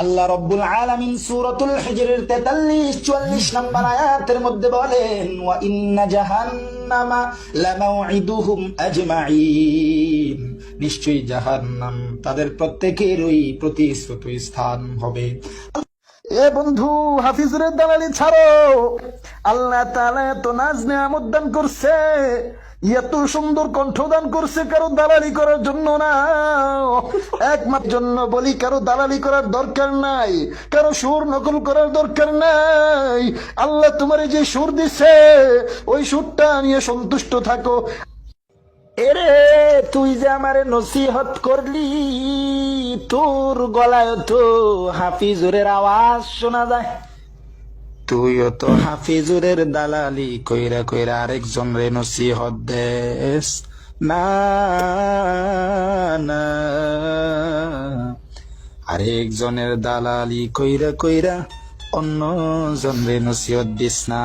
আল্লাহ রাব্বুল আলামিন সূরাতুল হিজরের 43-44 নম্বর আয়াতের মধ্যে বলেন, ওয়া ইন্না জাহান্নামা লামাউইদুহুম আজমাইন, নিশ্চয়ই জাহান্নাম তাদের প্রত্যেকেরই প্রতিশ্রুত স্থান হবে। এ বন্ধু, হাফিজুরের দালালি ছাড়ো। আল্লাহ তাআলা এত নাজ নেয়ামত দান করছে, এত সুন্দর কণ্ঠ দান করছে, কারো দালালি করার জন্য না, একমাত্র জন্য বলি। কারো দালালি করার দরকার নাই, কারো সুর নকল করার দরকার নাই। আল্লাহ তোমার যে সুর দিছে ওই সুরটা নিয়ে সন্তুষ্ট থাকো। এরে, তুই যে আমারে নসিহত করলি, তোর গলায় তো হাফিজুরের আওয়াজ শোনা যায়। তুইও তো হাফিজুরের দালালি কইরা কইরা আরেকজন রে নসিহত দেস। না না, আরেকজনের দালালি কইরা কইরা অন্য জন রে নসিহত দিস না।